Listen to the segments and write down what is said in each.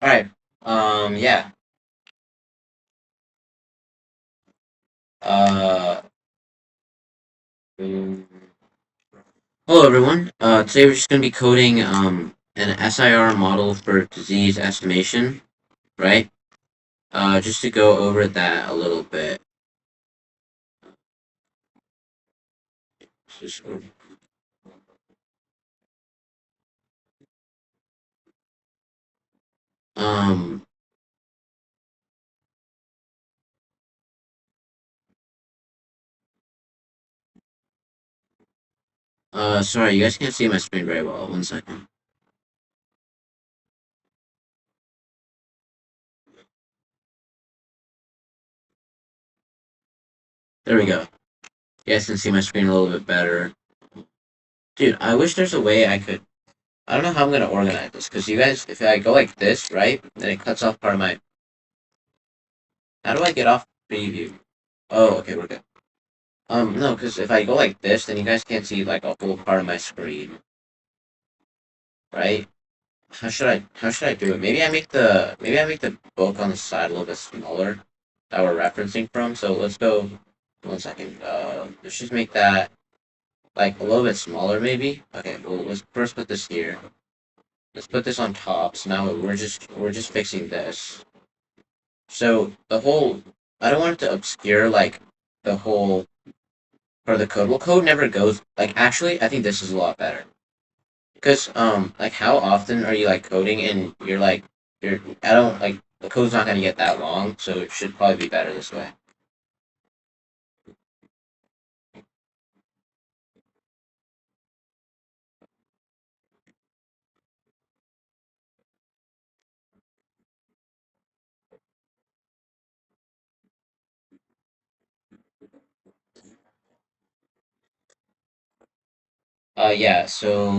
Alright. Yeah. Uh, mm, Hello everyone. Today we're just gonna be coding an SIR model for disease estimation, right? Just to go over that a little bit. Just- Um. Sorry, you guys can't see my screen very well. One second. There we go. You guys can see my screen a little bit better. Dude, I wish there's a way I could. I don't know how I'm gonna organize this because you guys, if I go like this, right, then it cuts off part of my. How do I get off preview? Oh, okay, we're good. No, because if I go like this, then you guys can't see like a whole part of my screen, right? How should I do it? Maybe I make the book on the side a little bit smaller that we're referencing from. So let's go 1 second. Let's just make that like a little bit smaller, maybe. Okay, well let's first put this here. Let's put this on top. So now we're just fixing this. So the whole I don't want it to obscure like the whole for the code. Well, code never goes like actually. I think this is a lot better. Because like how often are you like coding and you're like you're I don't like the code's not gonna get that long, so it should probably be better this way. Yeah, so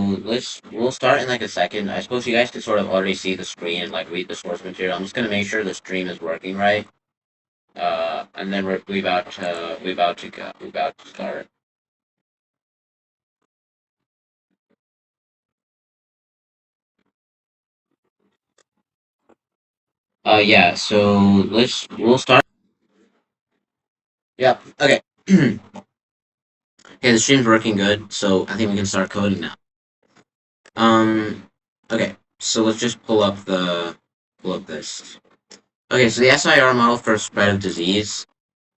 we'll start in like a second. I suppose you guys can sort of already see the screen and like read the source material. I'm just gonna make sure the stream is working right. And then we about to start. Yeah, so we'll start. Yep. Okay. Okay, the stream's working good, so I think we can start coding now. Um, okay, so let's just pull up this. Okay, so the SIR model for spread of disease,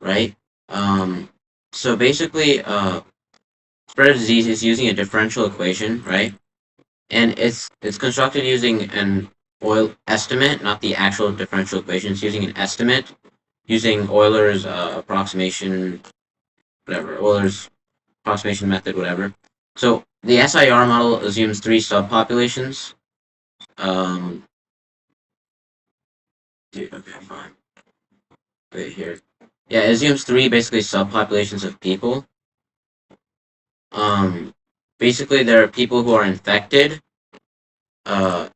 right? Um, so basically, spread of disease is using a differential equation, right? And it's constructed using an Euler estimate, not the actual differential equation. It's using an estimate using Euler's approximation, whatever, Euler's approximation method, whatever. So the SIR model assumes three subpopulations. Um, Dude, okay, fine. Wait here. Yeah, it assumes three basically subpopulations of people. Um, Basically there are people who are infected. Uh,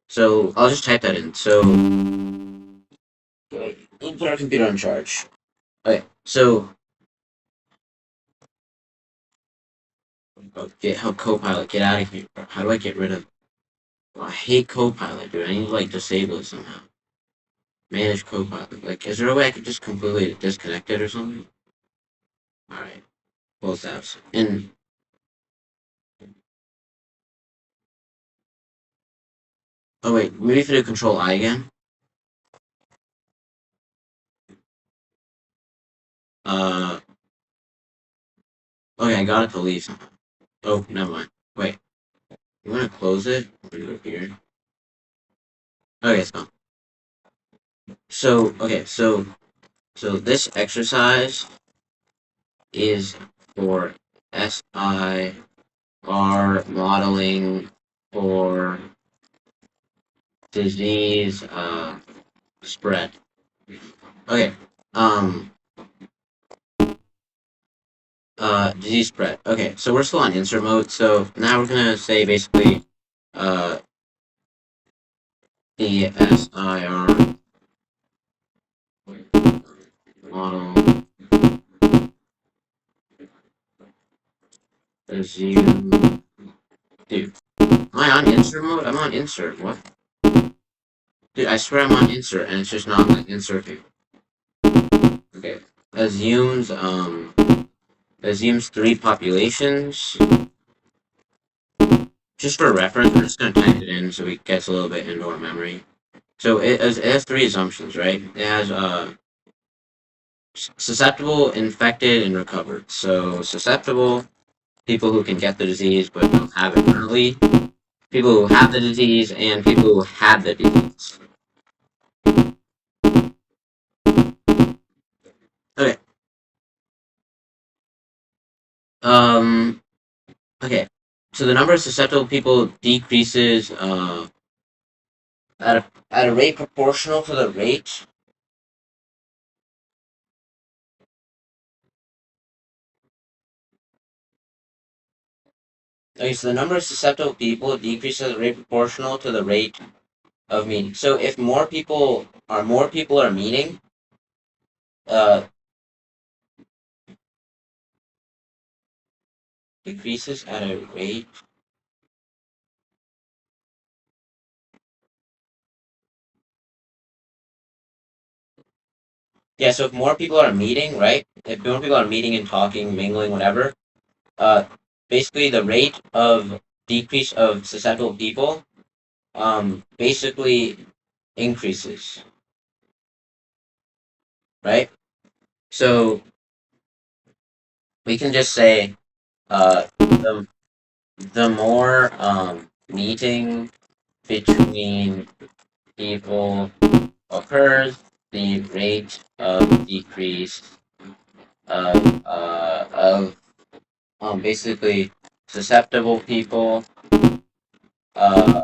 so I'll just type that in. So we'll put our computer on charge. Okay, so GitHub Copilot, get out of here. How do I get rid of? Oh, I hate Copilot, dude. I need to like disable it somehow. Manage Copilot. Like, is there a way I could just completely disconnect it or something? All right, close apps. And oh wait, maybe if I do Control I again. Uh, okay, I got it to leave somehow. Oh, never mind. Wait, you want to close it? Or do it here? Okay, so this exercise is for SIR modeling for disease spread. Okay, um, disease spread. Okay, so we're still on insert mode. So now we're gonna say basically, uh, the SIR model assume. Dude, am I on insert mode? I'm on insert. What? Dude, I swear I'm on insert, and it's just not like inserting. Okay. Assumes assumes three populations. Just for reference, I'm just gonna type it in so it gets a little bit into our memory. So it has three assumptions, right? It has susceptible, infected, and recovered. So susceptible, people who can get the disease but don't have it currently, people who have the disease, and people who had the disease. Okay. Um. Okay. So the number of susceptible people decreases at a rate proportional to the rate. Okay, so the number of susceptible people decreases at a rate proportional to the rate of meeting. So if more people are meeting, uh, decreases at a rate. Yeah, so if more people are meeting, right? If more people are meeting and talking, mingling, whatever, uh, basically the rate of decrease of susceptible people, basically increases, right? So we can just say, the more meeting between people occurs, the rate of decrease of basically susceptible people uh,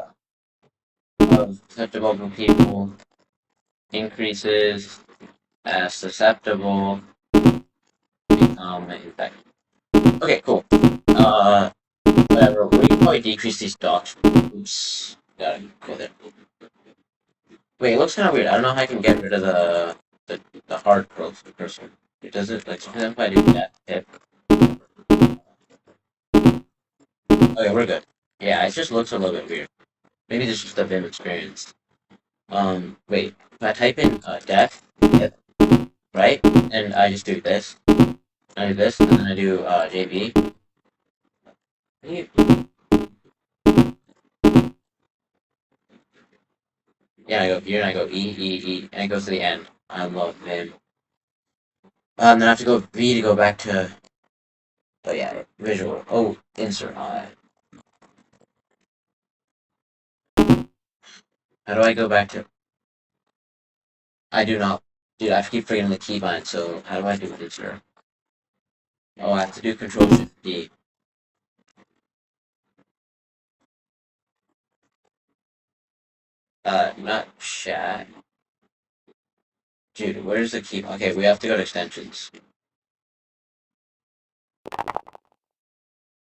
of susceptible people increases as susceptible become infected. Okay, cool. Whatever. We can probably decrease these dots. Oops. Gotta go there. Wait, it looks kind of weird. I don't know how I can get rid of the hard growth cursor. It does it like sometimes if I do that. Okay, we're good. Yeah, it just looks a little bit weird. Maybe this is just a Vim experience. Wait. If I type in def, yep, right, and I just do this, I do this, and then I do JV. Yeah, I go here and I go E, and it goes to the end. I love Vim. Then I have to go V to go back to. Oh yeah, visual. Oh, insert. How do I go back to? I do not. Dude, I keep forgetting the keybind. So how do I do insert? Oh, I have to do Control Shift D. Not chat. Dude, where's the key? Okay, we have to go to extensions.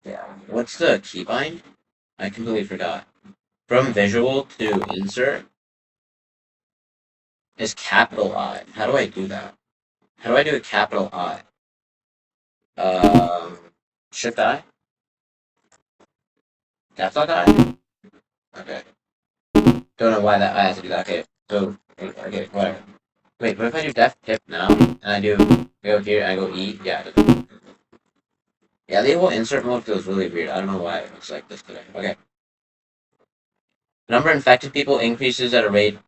Yeah. What's the keybind? I completely forgot. From visual to insert is capital I. How do I do that? How do I do a capital I? Um, Shift I? Caps lock I? Okay. Don't know why that I have to do that. Okay. So, okay, whatever. Wait, what if I do def tip now? And I do go here and I go E? Yeah. Yeah, the whole insert mode feels really weird. I don't know why it looks like this today. Okay. The number of infected people increases at a rate.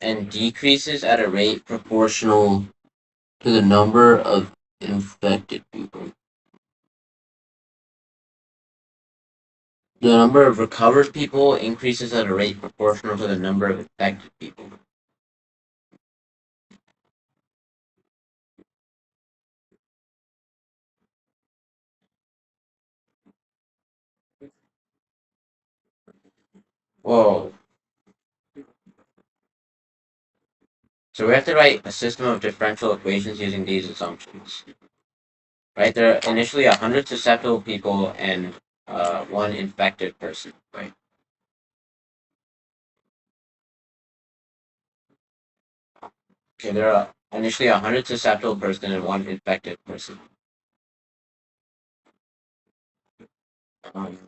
And decreases at a rate proportional to the number of infected people. The number of recovered people increases at a rate proportional to the number of infected people. Whoa. So we have to write a system of differential equations using these assumptions. Right? There are initially 100 susceptible people and one infected person. Right? Okay, there are initially 100 susceptible person and 1 infected person. Um,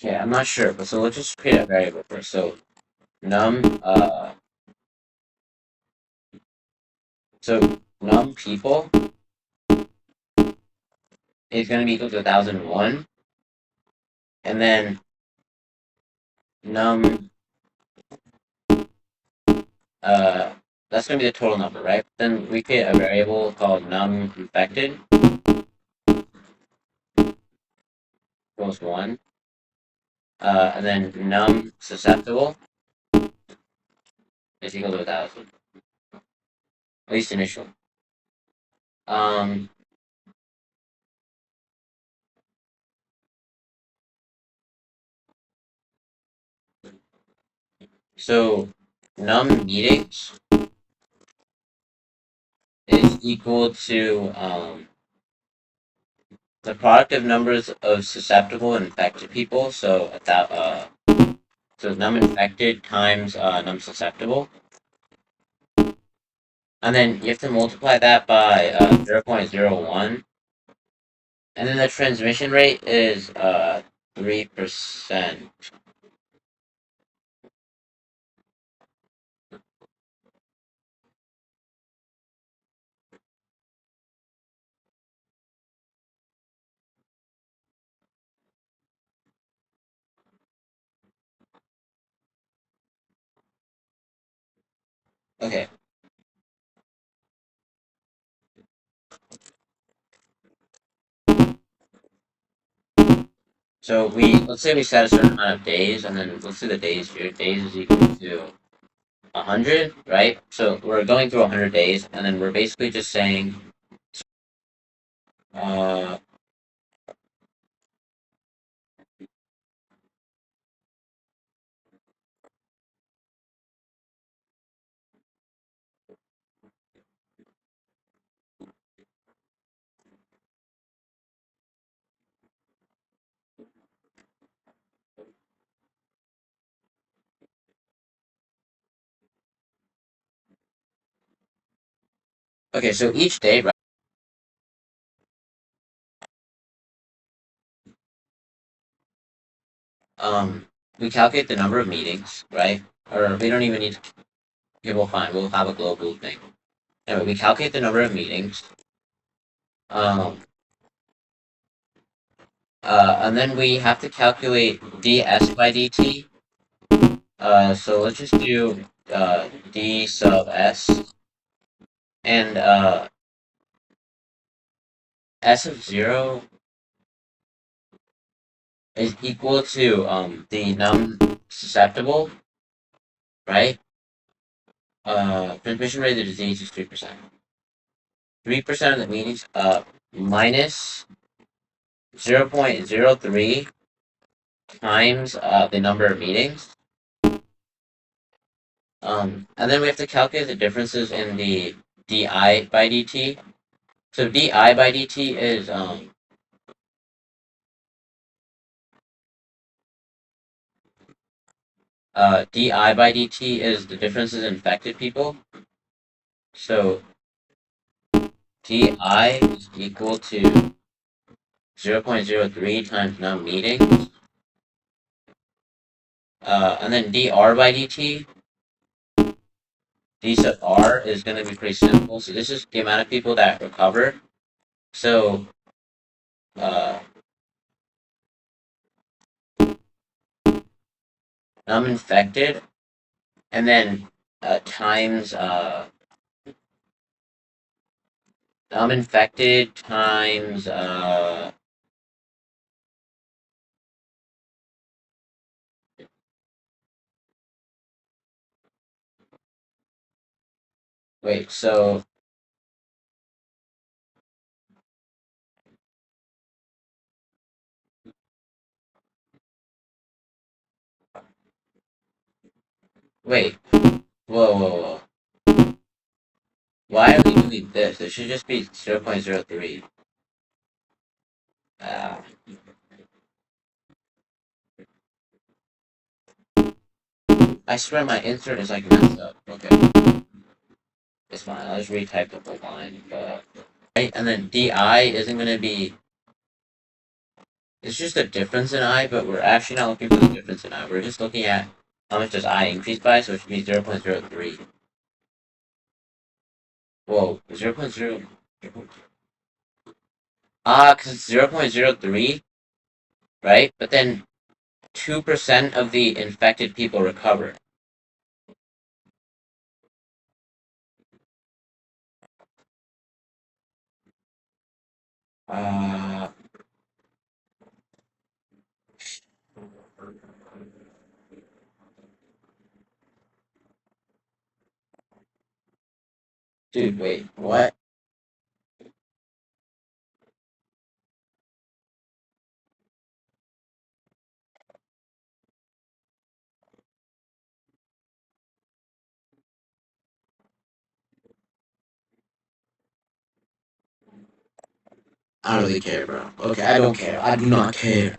okay, I'm not sure, but so let's just create a variable first. So num so num people is going to be equal to 1001, and then num that's going to be the total number, right? Then we create a variable called num infected equals 1, and then num susceptible is equal to 1000, at least initial. Um, so num meetings is equal to the product of numbers of susceptible and infected people. So that so num infected times num susceptible, and then you have to multiply that by 0.01, and then the transmission rate is 3%. Okay, so let's say we set a certain amount of days, and then let's say the days here. Days is equal to 100, right? So we're going through 100 days, and then we're basically just saying, uh, okay, so each day, right? We calculate the number of meetings, right? Or we don't even need to. Okay, we'll find. We'll have a global thing. Anyway, we calculate the number of meetings. Um, and then we have to calculate ds by dt. So let's just do d sub s, and s of 0 is equal to the num susceptible, right? Transmission rate of the disease is 3%. 3% of the meetings minus 0.03 times the number of meetings. And then we have to calculate the differences in the di by dt. So di by dt is di by dt is the differences in infected people. So di is equal to 0.03 times num meetings. And then dr by dt, d sub r is going to be pretty simple. So this is the amount of people that recover. So num infected, and then times num infected times wait, so wait, whoa, whoa, whoa. Why are we doing be this. It should just be 0.03. Uh, I swear my insert is like messed up. Okay. It's fine. I'll just retype the whole line. Right? And then DI isn't going to be. It's just a difference in I, but we're actually not looking for the difference in I. We're just looking at how much does I increase by, so it should be 0.03. Whoa, 0.0. Because it's 0.03, right? But then 2% of the infected people recover. Uh, Dude, wait, what? I don't really care, bro. Okay, I don't care. I do not care.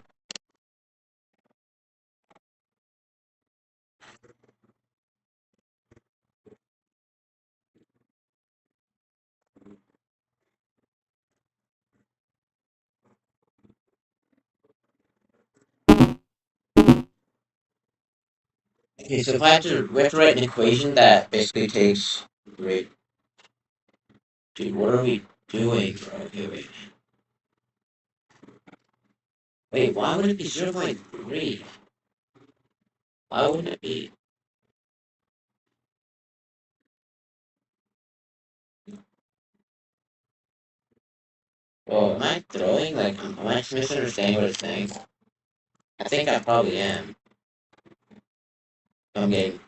Okay, so if we have to write an equation that basically takes, wait, dude, what are we doing, bro? Okay, wait. Wait, why would it be 0.3? Why wouldn't it be? Well, am I throwing? Like, am I just misunderstanding what it's saying? I think I probably am. I'm getting.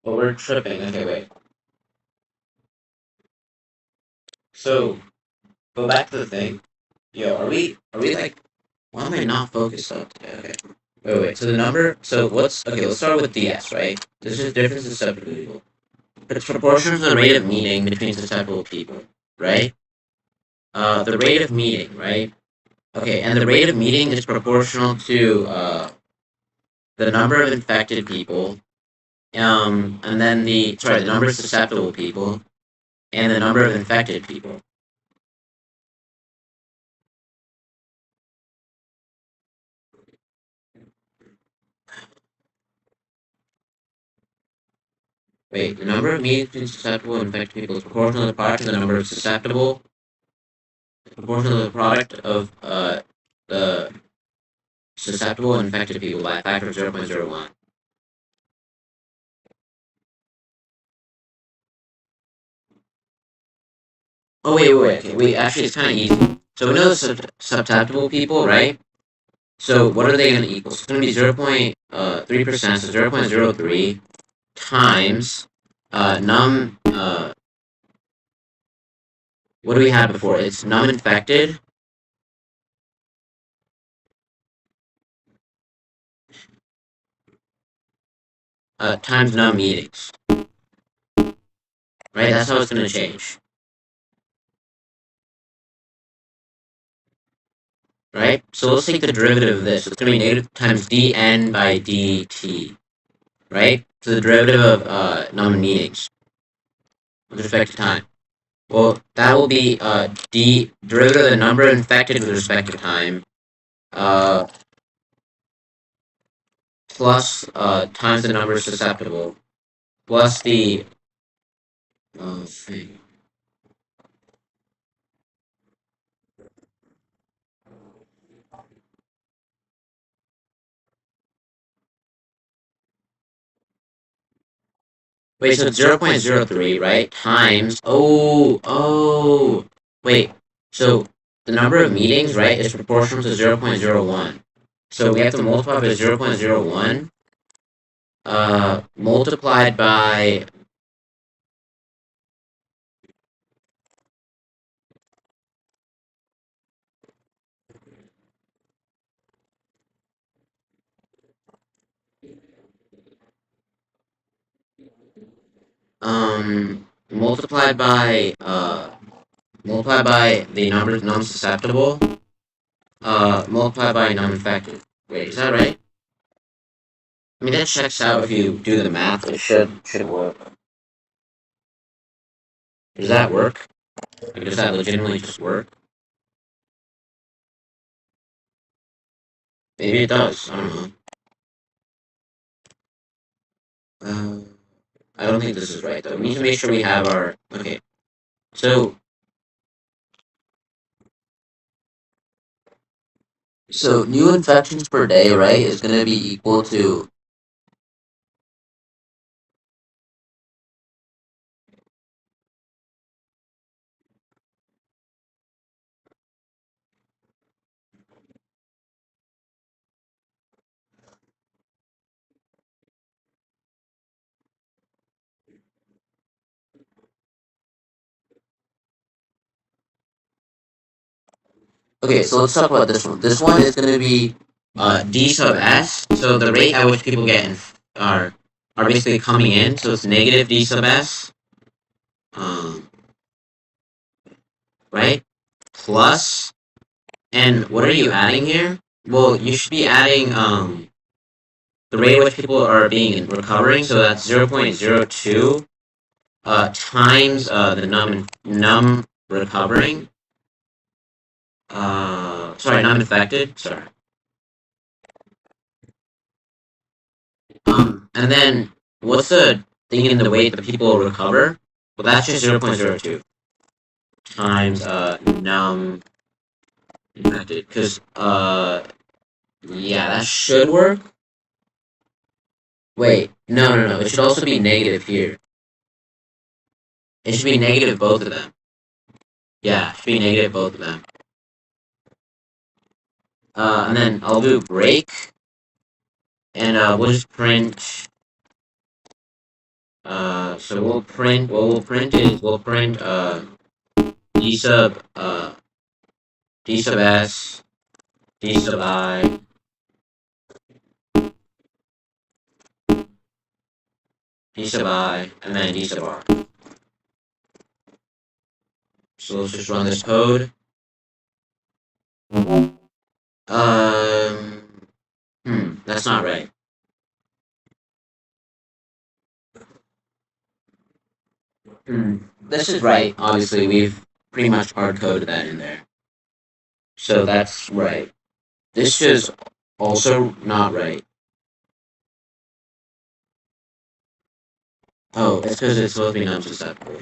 Well, we're tripping. Okay, wait. So, go back to the thing. Yo, are we like, why am I not focused on today? Okay. Wait. So the number, so let's start with DS, right? This is difference in susceptible people. It's proportional to the rate of meeting between susceptible people, right? The rate of meeting, right? Okay, and the rate of meeting is proportional to, the number of infected people, and then the number of susceptible people, and the number of infected people. Wait, the number of meetings between susceptible and infected people is proportional to the product of the number of susceptible, proportional to the product of the susceptible and infected people by a factor of 0.01. Oh wait. Okay, wait. Actually, it's kind of easy. So we know the susceptible people, right? So what are they going to equal? So it's going to be 0.3%, so 0.03 times num. What do we have before? It's num infected times num meetings. Right? That's how it's going to change. Right? So let's take the derivative of this. So it's going to be negative times dn by dt. Right? So the derivative of num meetings. with respect to time. Well, that will be d derivative of the number infected with respect to time, uh, plus times the number susceptible, plus the thing. Wait, so it's 0.03, right? Times wait. So the number of meetings, right, is proportional to 0.01. So we have to multiply by 0.01 multiplied by multiplied by multiplied by the number num susceptible multiplied by num infected. Wait, is that right? I mean that checks out if you do the math. It should work. Does that work? Like, does that legitimately just work? Maybe it does. I don't know. Uh, I don't think this is right though. We need to make sure we have our okay. So new infections per day, right, is going to be equal to okay. So let's talk about this one. This one is going to be d sub s. So the rate at which people are basically coming in. So it's negative d sub s. Um, right? Plus, and what are you adding here? Well, you should be adding the rate at which people are being recovering. So that's 0.02 times the num recovering. Sorry, num infected. Sorry. And then what's the thing in the weight that people recover? Well, that's just 0.02 times num infected. Because yeah, that should work. Wait, no. It should also be negative here. It should be negative both of them. Yeah, it should be negative both of them. And then I'll do break, and we'll just print. So we'll print. What we'll print is we'll print d sub d sub s, d sub I, d sub I, and then d sub r. So let's just run this code. That's not right. This is right. Obviously, we've pretty much hard coded that in there. So that's right. This is also not right. Oh, it's because it's supposed to be non-susceptible.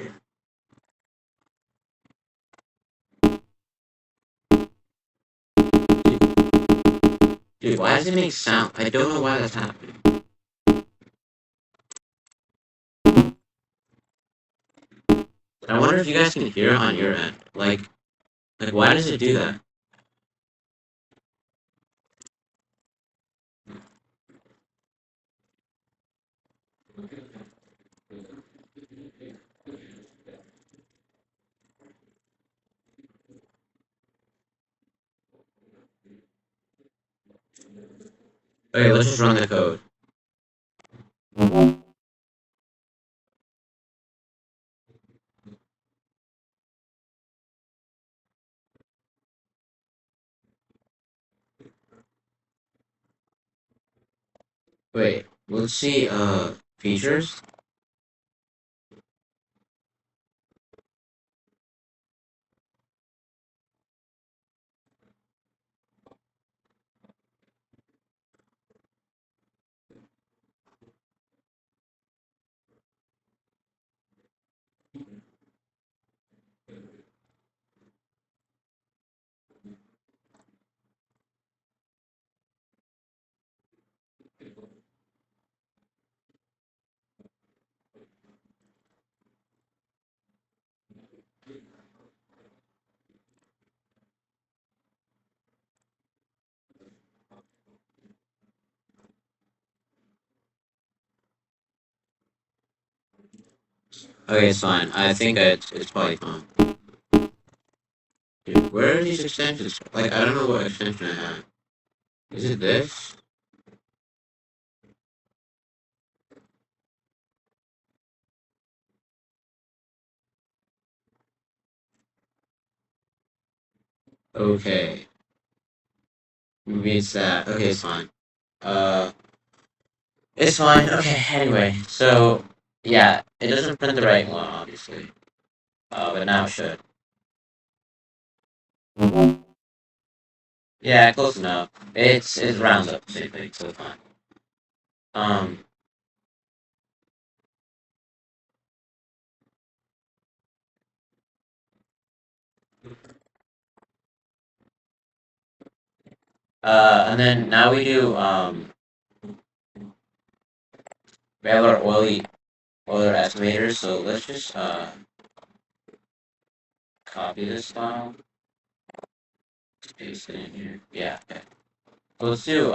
Dude, why does it make sound? I don't know why that's happening. I wonder if you guys can hear it on your end. Like why does it do that? Okay, let's just run the code. Wait, let's see features. Okay, it's fine. I think it's probably fine. Dude, where are these extensions? Like, I don't know what extension I have. Is it this? Okay. Maybe it's that. Okay, it's fine. Uh, it's fine. Okay, anyway. So, yeah, it doesn't print the right one, obviously. But now it should. Yeah, close enough. It rounds up the same thing, so it's fine. Um, and then now we do we have our Euler estimators. So let's just copy this file, paste it in here. Yeah. Okay. So let's do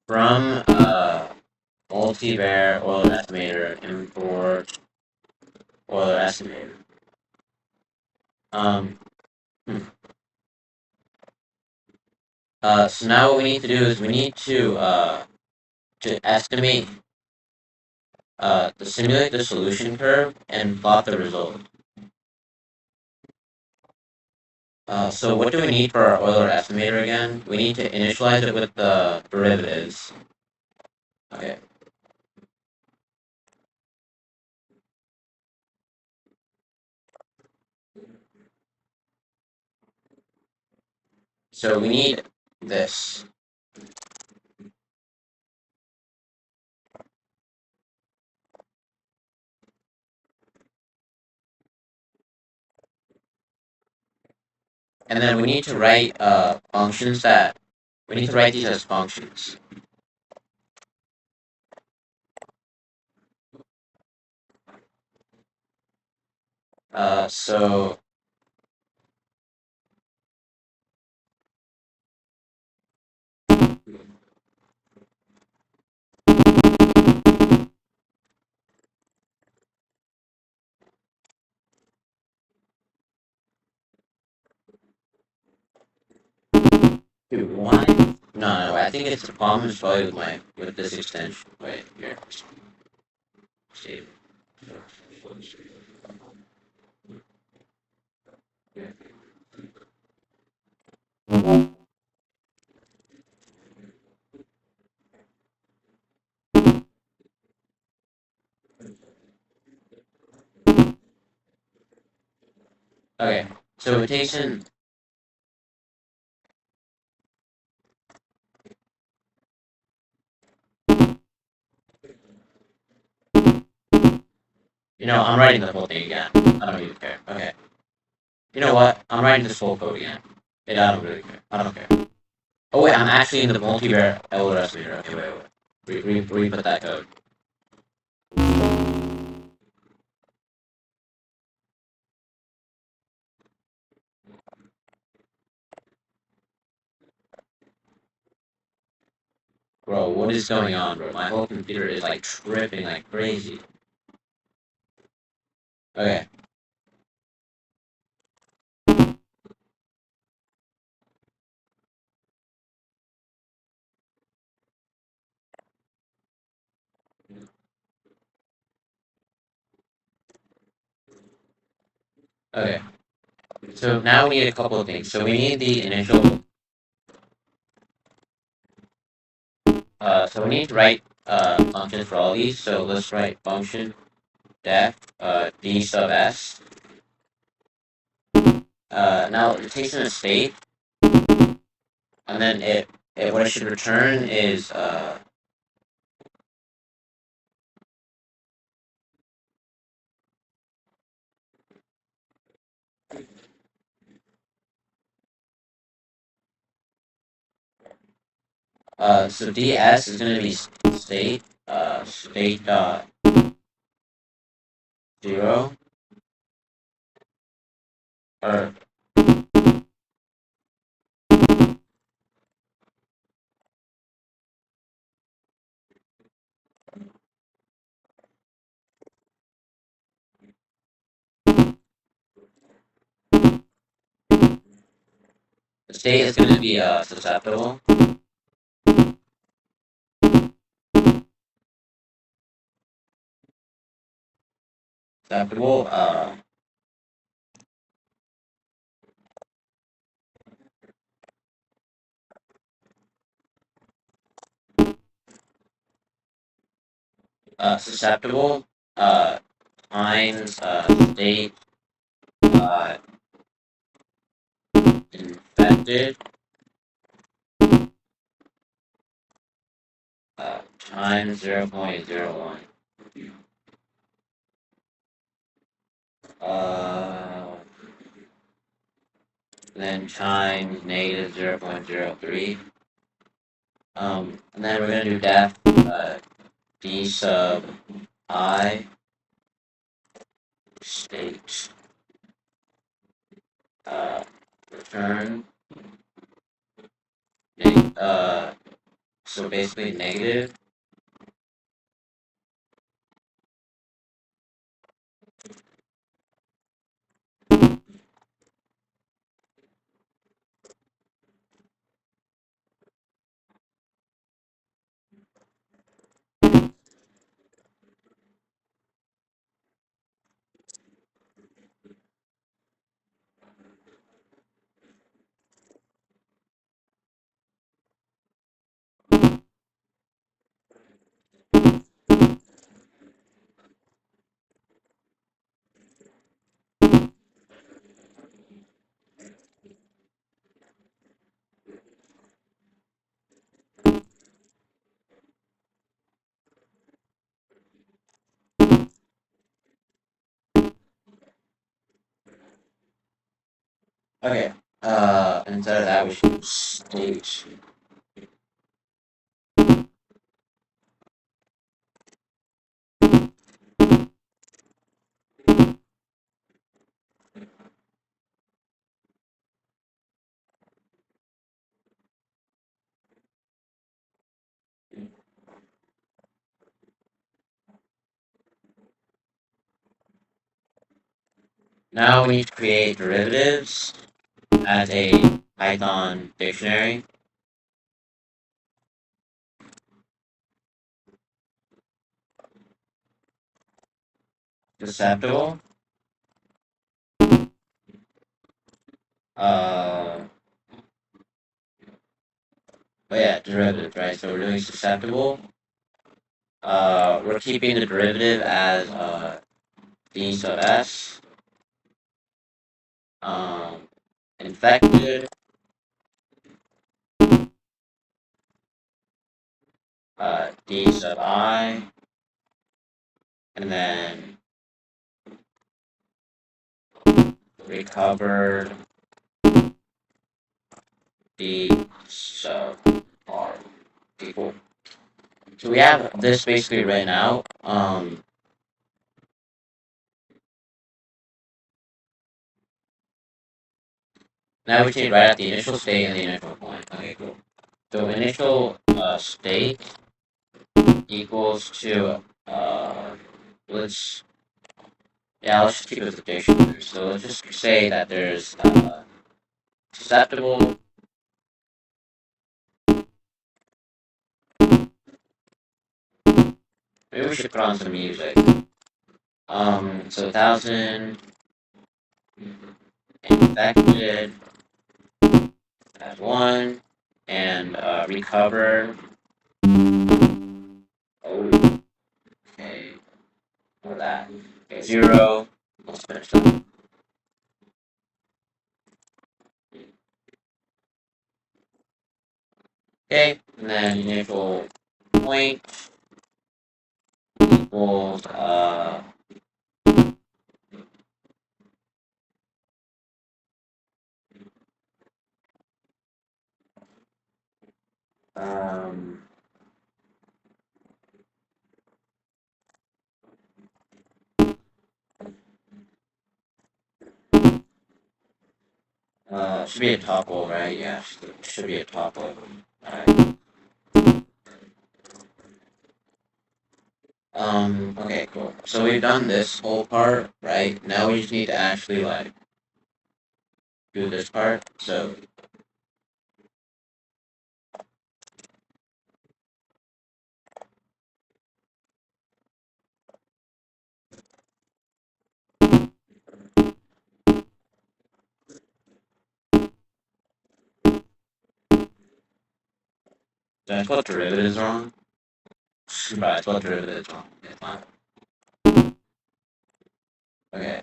from multivariate Euler estimator import Euler estimator. Um. hmm. So now what we need to do is we need to estimate to simulate the solution curve and plot the result. So what do we need for our Euler estimator again? We need to initialize it with the derivatives. Okay. So we need this. And then we need to write functions that we need to write these as functions. So dude, why? No, I think it's the problem is probably with my with this extension. Wait, here. Save. Okay, so it takes in. I'm writing the whole thing again. I don't even care. Okay. You know what? I'm writing this whole code again. I don't really care. I don't care. Oh wait, I'm actually in the multivariate Euler estimator. Okay, wait. Re-put that code. Bro, what is going on, bro? My whole computer is like tripping like crazy. Okay. Okay. So now we need a couple of things. So we need the initial. So we need to write functions for all these. So let's write function def d sub s. Now it takes in a state, and then it what it should return is so ds is going to be state state dot 0 or state is going to be susceptible. Susceptible. Susceptible. Times state uh, infected times 0.01. Then times negative 0.03. And then we're gonna do def d sub I state return so basically negative. Okay. Instead of that, we should use state. Now we need to create derivatives as a Python dictionary. Susceptible. But yeah, derivative, right? So we're doing susceptible. We're keeping the derivative as d sub s. Infected. D sub I. And then recovered d sub r equal. So we have this basically written out. Now we take right at the initial state and the initial point. Okay, cool. So initial state equals to let's just keep it with the dictionary. So let's just say that there's susceptible. Maybe we should put on some music. So 1,000 infected as 1 and recover. Oh, okay. For that. Okay, 0. Let's finish that. Okay, and then initial point equals should be a tuple, right? Yeah, should be a tuple. Alright. Okay, cool. So we've done this whole part, right? Now we just need to actually, like, do this part. So Did I spell derivatives wrong? Right, I spelled derivatives wrong. It's fine. Okay.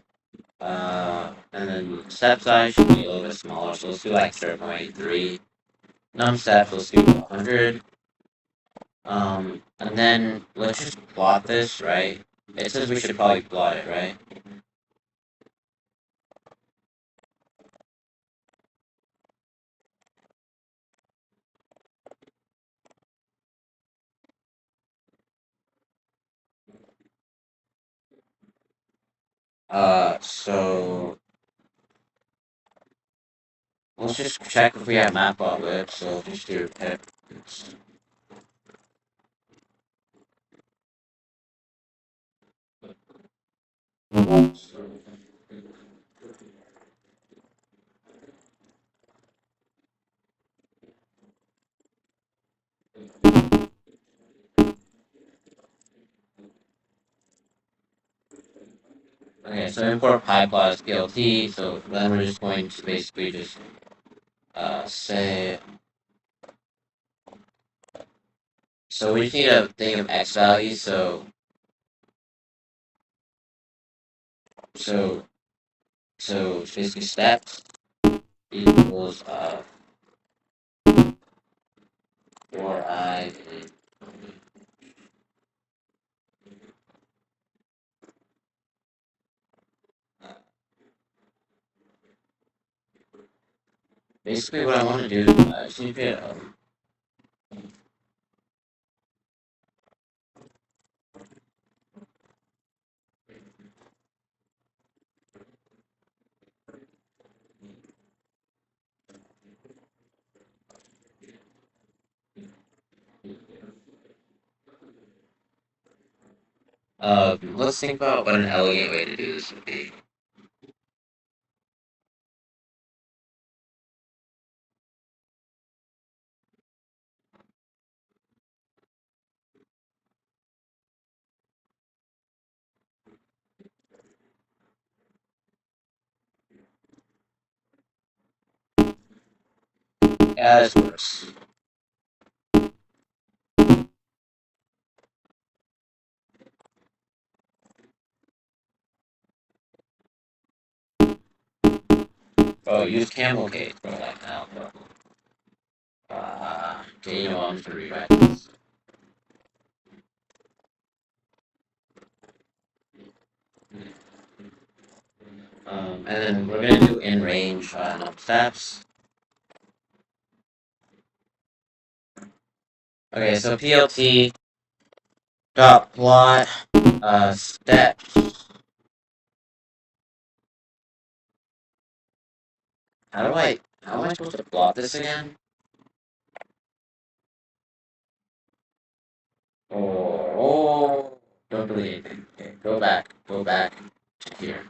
And then step size should be a little bit smaller, so let's do like 0.3. Num steps, let's do 100. And then let's just plot this, right? It says we should probably plot it, right? So let's just check if we have matplotlib, so just do pip. Okay, so import pyplot as plt, so then we're just going to basically just say, so we just need a thing of x value, so it's basically steps equals for I in basically what I want to do is I just need to get let's think about what an elegant way to do this would be. Yeah, this works. Oh, use camel cake for that now, bro. Okay, you know what, I'm just gonna rewrite this. And then we're gonna do in range num steps. Okay, so plt dot plot steps. How am I supposed to plot this again? Oh, don't delete anything. Okay, go back to here.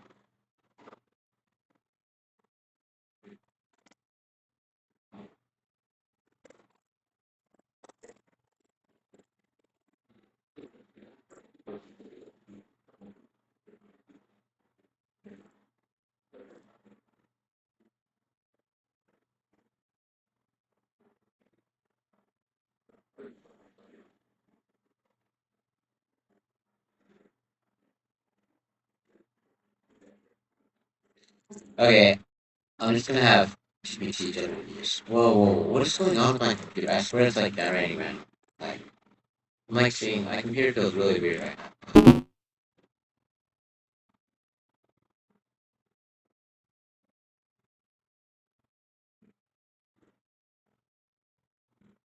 Okay, I'm just gonna have GPT generate these. Whoa, what is going on with my computer? I swear it's like generating random. Like, I'm like seeing, my computer feels really weird right now.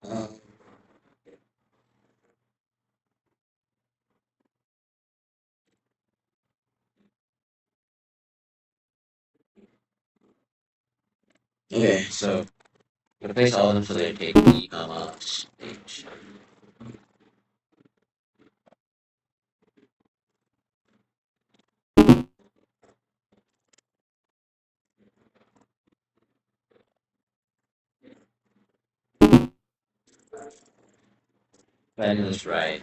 Um, okay, so I'm gonna place all of them so they take the stage. If I do this right.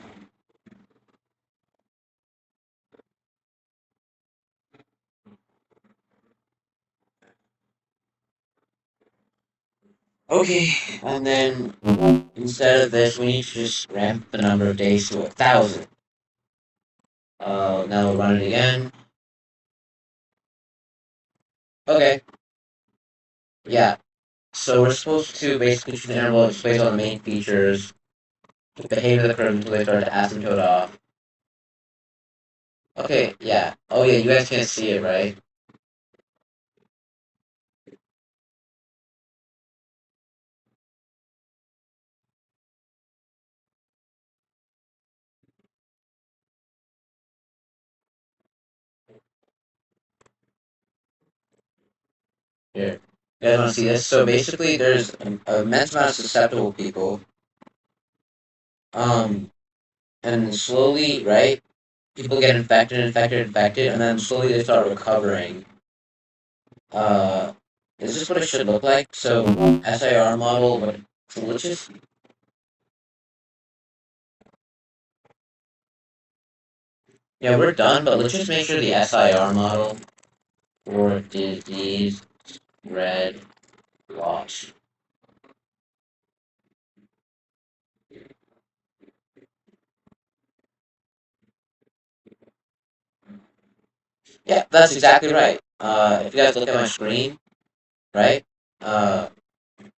Okay, and then instead of this, we need to just ramp the number of days to 1,000. Now we'll run it again. Okay, yeah. So we're supposed to basically choose an interval that displays all the main features, the behavior of the curve until they start to asymptote off. Okay, yeah. Oh yeah, you guys can't see it, right? Here. You guys want to see this? So basically, there's an immense amount of susceptible people. And slowly, right? People get infected, and then slowly they start recovering. Uh, is this what it should look like? So SIR model, but so let's just yeah, we're done, but let's just make sure the SIR model for disease red loss. Yeah, that's exactly right. If you guys look at my screen, right? Uh, if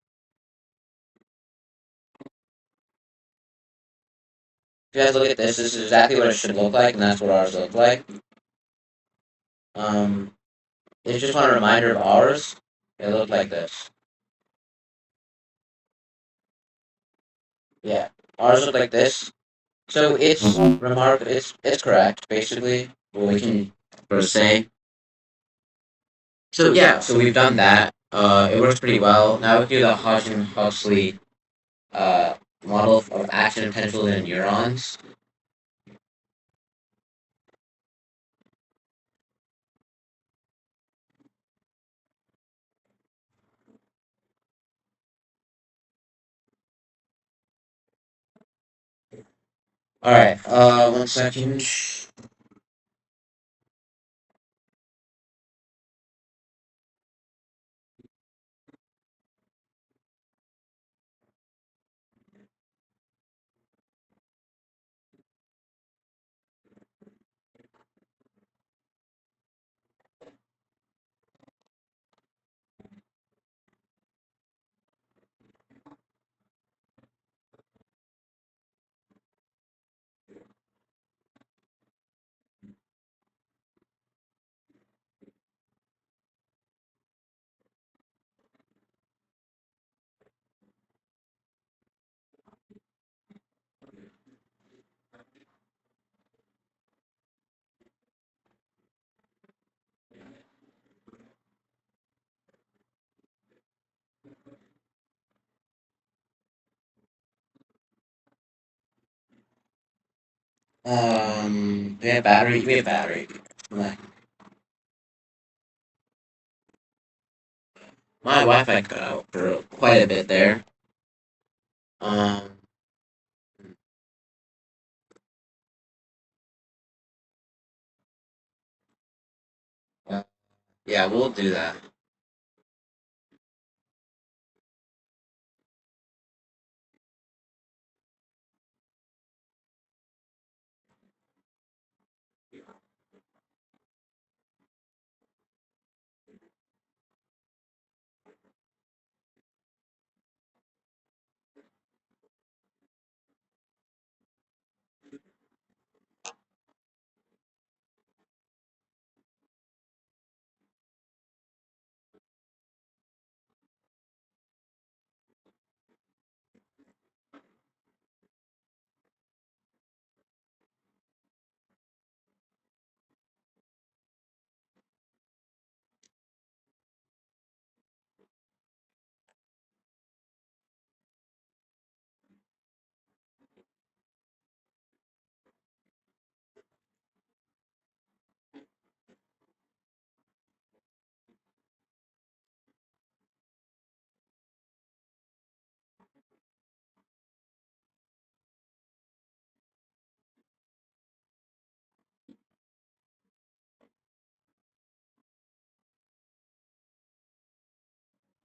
you guys look at this, this is exactly what it should look like, and that's what ours look like. Um, if you just want a reminder of ours, it looked like this. Yeah, ours look like this. So it's it's correct, basically. What we can sort of say. So yeah, so we've done that. It works pretty well. Now we do the Hodgkin Huxley uh, model of action potential in neurons. All right. 1 second. We have battery. We have battery. My Wi-Fi cut out for quite a bit there. Um, uh, yeah, we'll do that.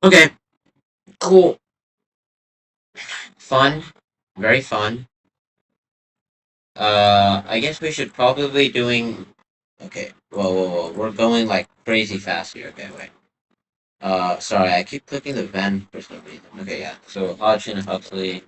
Okay, cool. Fun, very fun. I guess we should probably doing. Okay, whoa. We're going like crazy fast here. Okay, wait. Sorry, I keep clicking the Venn for some reason. Okay, yeah. So Hodgson and Huxley.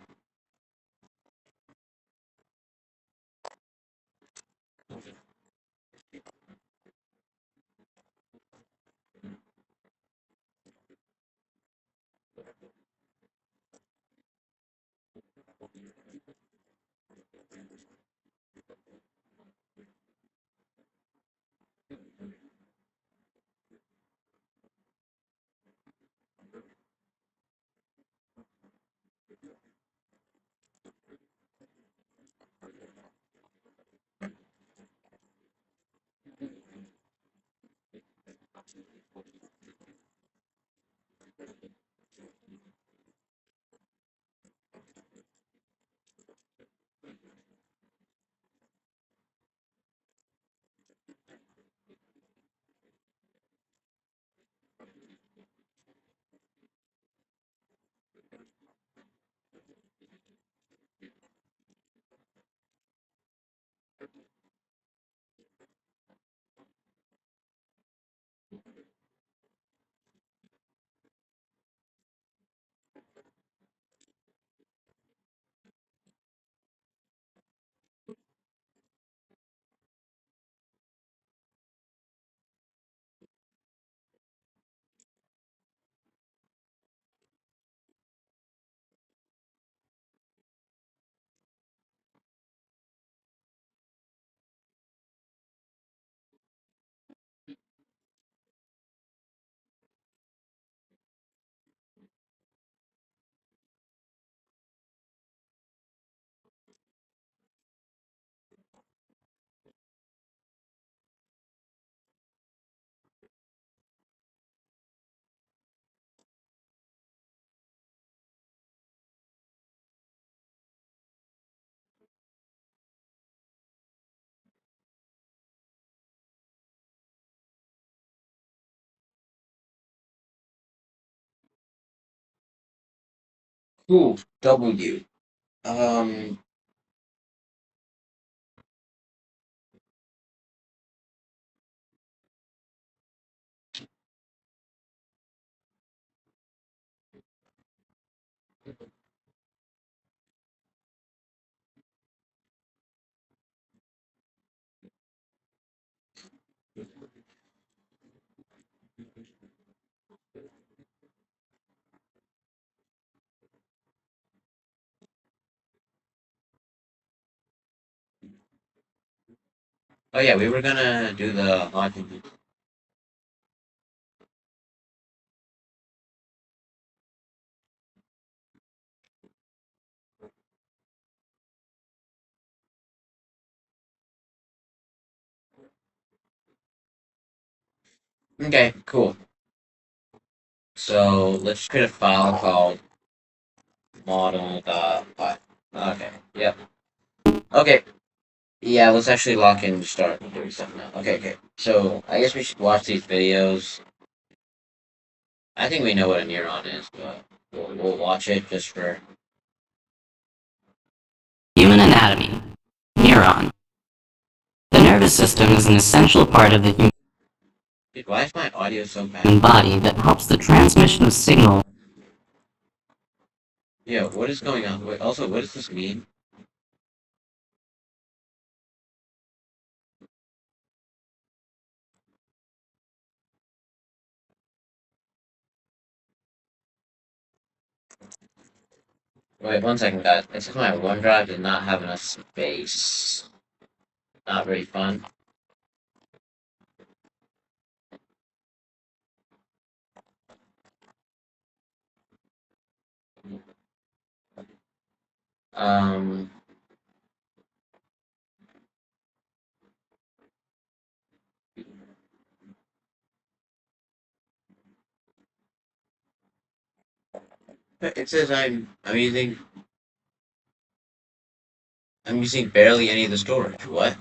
Cool. W. Um. Oh yeah, we were gonna do the Hodgson. Okay, cool. So let's create a file called model.py. Okay. Yep. Okay. Yeah, let's actually lock in and start doing stuff now. Okay. So I guess we should watch these videos. I think we know what a neuron is, but we'll watch it just for. Human anatomy. Neuron. The nervous system is an essential part of the Dude, why is my audio so human bad? body that helps the transmission of signal. Yeah, what is going on? Wait, also, what does this mean? Wait, one second, guys. It says my OneDrive did not have enough space. Not very fun. Um, it says I'm using barely any of the storage. What?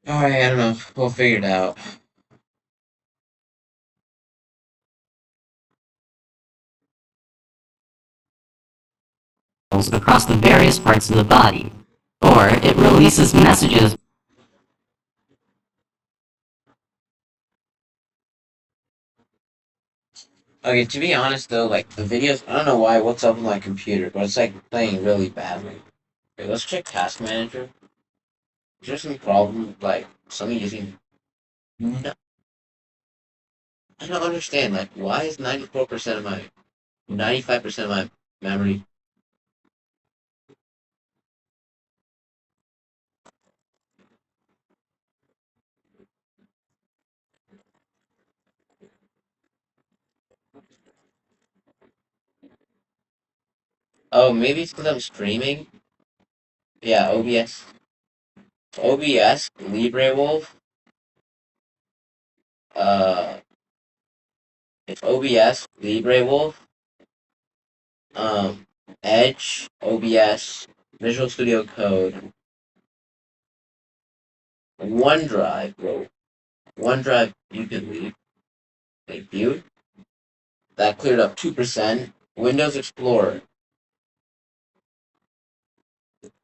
Alright, I don't know. We'll figure it out. Across the various parts of the body, or it releases messages. Okay, to be honest though, like the videos, I don't know why, what's up with my computer, but it's like playing really badly. Okay, let's check Task Manager. Is there some problem, like something using? No, I don't understand. Like, why is 94% of my, 95% of my memory? Oh, maybe it's because I'm streaming. Yeah, OBS, OBS, LibreWolf. Uh, it's OBS, LibreWolf, um, Edge, OBS, Visual Studio Code, OneDrive, bro. OneDrive, you can leave. Thank you. That cleared up 2%. Windows Explorer,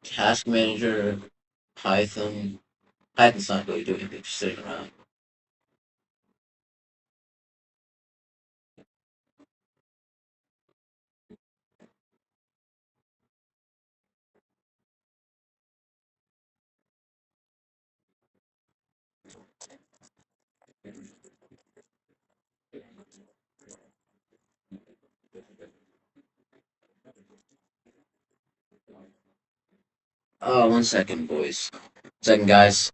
Task Manager, Python. Python's not really doing anything, just sitting around. Oh, 1 second, boys. Second, guys.